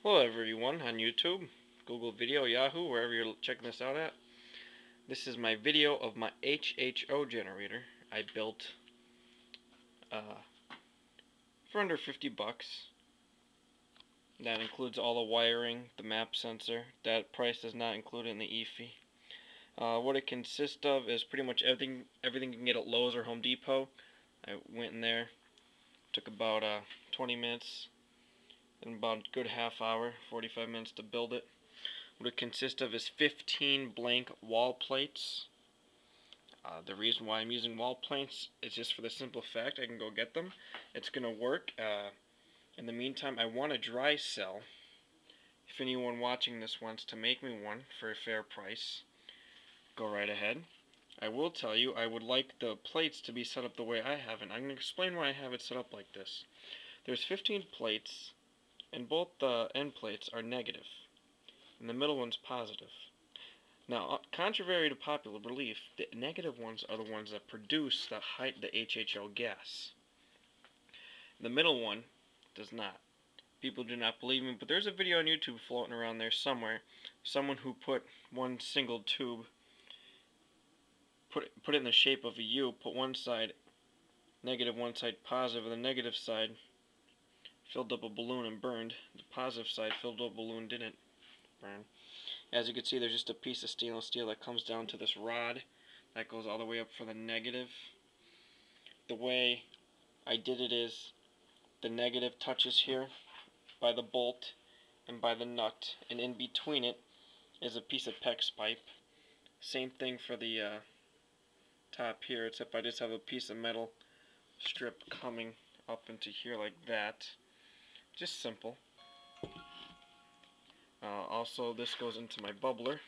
Hello everyone on YouTube, Google Video, Yahoo, wherever you're checking this out at. This is my video of my HHO generator I built uh, for under 50 bucks. That includes all the wiring, the map sensor. That price does not include it in the E-fee. What it consists of is pretty much everything you can get at Lowe's or Home Depot. I went in there, took about 20 minutes, and about a good half hour, 45 minutes to build it. What it consists of is 15 blank wall plates. The reason why I'm using wall plates is just for the simple fact I can go get them. It's going to work. In the meantime, I want a dry cell. If anyone watching this wants to make me one for a fair price, go right ahead. I will tell you, I would like the plates to be set up the way I have it. I'm going to explain why I have it set up like this. There's 15 plates, and both the end plates are negative, and the middle one's positive. Now, contrary to popular belief, the negative ones are the ones that produce the HHO gas. The middle one does not. People do not believe me, but there's a video on YouTube floating around there somewhere. Someone who put one single tube, put it in the shape of a U, put one side negative, one side positive, and the negative side filled up a balloon and burned. The positive side filled up a balloon, didn't burn. As you can see, there's just a piece of stainless steel that comes down to this rod that goes all the way up for the negative. The way I did it is the negative touches here by the bolt and by the nut, and in between it is a piece of PEX pipe. Same thing for the top here, except I just have a piece of metal strip coming up into here like that. Just simple. Also, this goes into my bubbler.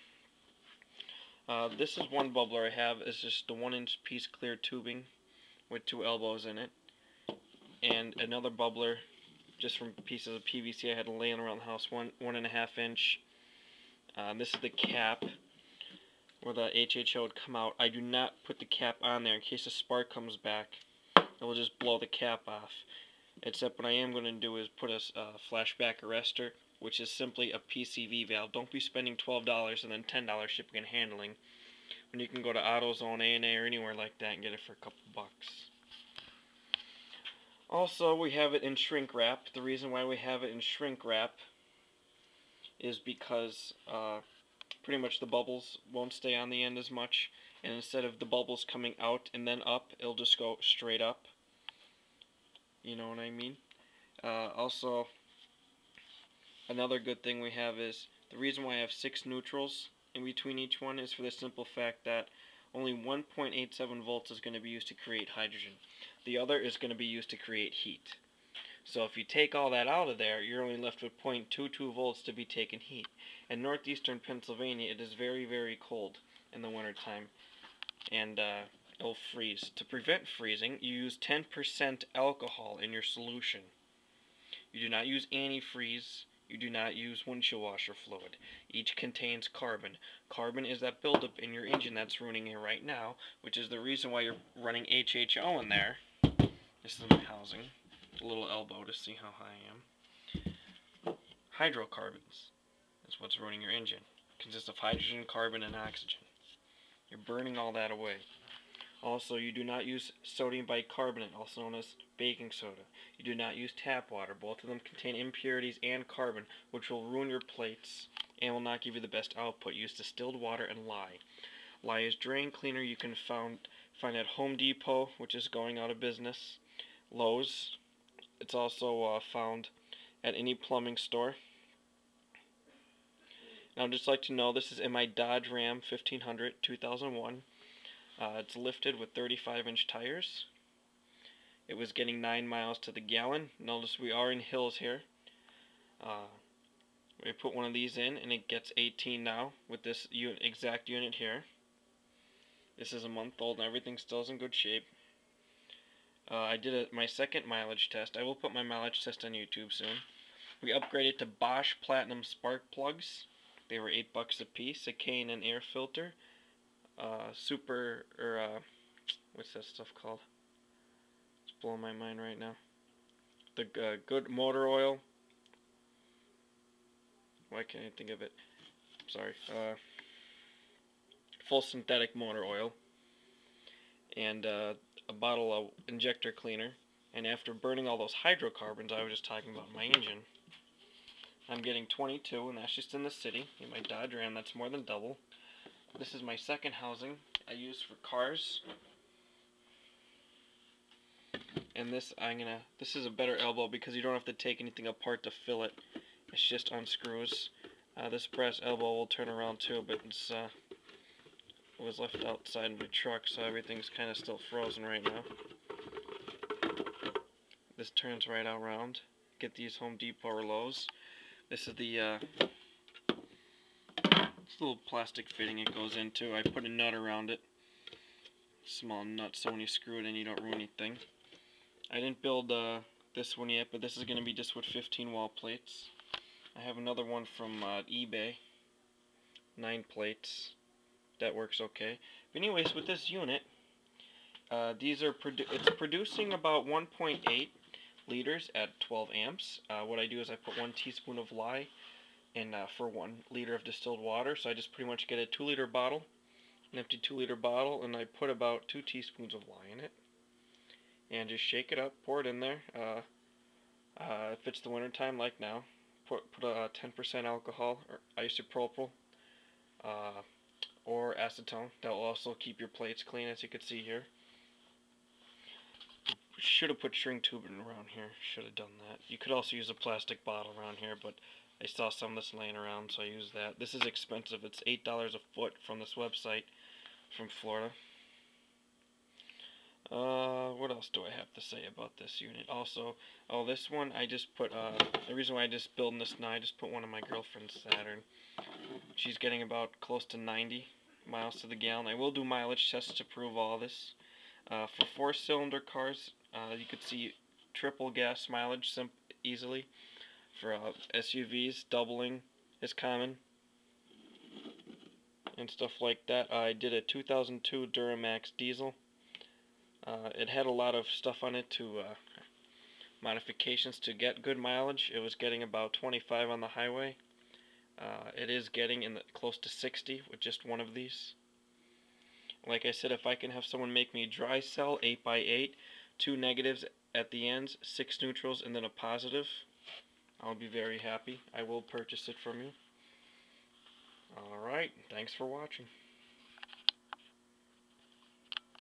This is one bubbler I have. It's just the 1-inch piece clear tubing with 2 elbows in it, and another bubbler just from pieces of PVC I had laying around the house, 1.5 inch. This is the cap where the HHO would come out. I do not put the cap on there in case a spark comes back. It will just blow the cap off. Except what I am going to do is put a flashback arrestor, which is simply a PCV valve. Don't be spending $12 and then $10 shipping and handling when you can go to AutoZone, A&A, or anywhere like that and get it for a couple bucks. Also, we have it in shrink wrap. The reason why we have it in shrink wrap is because pretty much the bubbles won't stay on the end as much, and instead of the bubbles coming out and then up, it'll just go straight up. You know what I mean? Also, another good thing we have is the reason why I have 6 neutrals in between each one is for the simple fact that only 1.87 volts is going to be used to create hydrogen. The other is going to be used to create heat. So if you take all that out of there, you're only left with 0.22 volts to be taking heat. In northeastern Pennsylvania, it is very, very cold in the wintertime, and it'll freeze. To prevent freezing, you use 10% alcohol in your solution. You do not use antifreeze. You do not use windshield washer fluid. Each contains carbon. Carbon is that buildup in your engine that's ruining it right now, which is the reason why you're running HHO in there. This is my housing. A little elbow to see how high I am. Hydrocarbons is what's ruining your engine. It consists of hydrogen, carbon, and oxygen. You're burning all that away. Also, you do not use sodium bicarbonate, also known as baking soda. You do not use tap water. Both of them contain impurities and carbon, which will ruin your plates and will not give you the best output. Use distilled water and lye. Lye is drain cleaner. You can find at Home Depot, which is going out of business. Lowe's. It's also found at any plumbing store. Now, I'd just like to know, this is in my Dodge Ram 1500 2001. It's lifted with 35-inch tires. It was getting 9 miles to the gallon. Notice we are in hills here. We put one of these in, and it gets 18 now with this exact unit here. This is a month old, and everything still is in good shape. I did my second mileage test. I will put my mileage test on YouTube soon. We upgraded to Bosch Platinum spark plugs. They were $8 a piece. A K&N air filter. What's that stuff called? It's blowing my mind right now. The good motor oil. why can't I think of it? Sorry. Full synthetic motor oil, and a bottle of injector cleaner. And after burning all those hydrocarbons I was just talking about in my engine, I'm getting 22, and that's just in the city. In my Dodge Ram, that's more than double. This is my second housing I use for cars. And this is a better elbow because you don't have to take anything apart to fill it. It's just unscrews. This brass elbow will turn around too, but it was left outside my truck, so everything's kind of still frozen right now. This turns right around. Get these Home Depot or Lowe's. This is the little plastic fitting it goes into. I put a nut around it. Small nut, so when you screw it in you don't ruin anything. I didn't build this one yet, but this is going to be just with 15 wall plates. I have another one from eBay. 9 plates. That works okay. But anyways, with this unit, it's producing about 1.8 liters at 12 amps. What I do is I put 1 teaspoon of lye in for 1 liter of distilled water. So I just pretty much get a 2-liter bottle, an empty 2-liter bottle, and I put about 2 teaspoons of lye in it. And just shake it up, pour it in there. If it's the winter time like now, put a 10% alcohol or isopropyl or acetone. That will also keep your plates clean, as you can see here. Should have put shrink tubing around here. Should have done that. You could also use a plastic bottle around here, but I saw some of this laying around, so I used that. This is expensive. It's $8 a foot from this website from Florida. What else do I have to say about this unit? Also, this one I just put, the reason why I just building this now, I just put one of my girlfriend's Saturn. She's getting about close to 90 miles to the gallon. I will do mileage tests to prove all this. For 4-cylinder cars, you could see triple gas mileage easily. For SUVs, doubling is common. And stuff like that. I did a 2002 Duramax diesel. It had a lot of stuff on it to modifications to get good mileage. It was getting about 25 on the highway. It is getting close to 60 with just one of these. Like I said, if I can have someone make me dry cell 8x8, 2 negatives at the ends, 6 neutrals, and then a positive, I'll be very happy. I will purchase it from you. Alright, thanks for watching.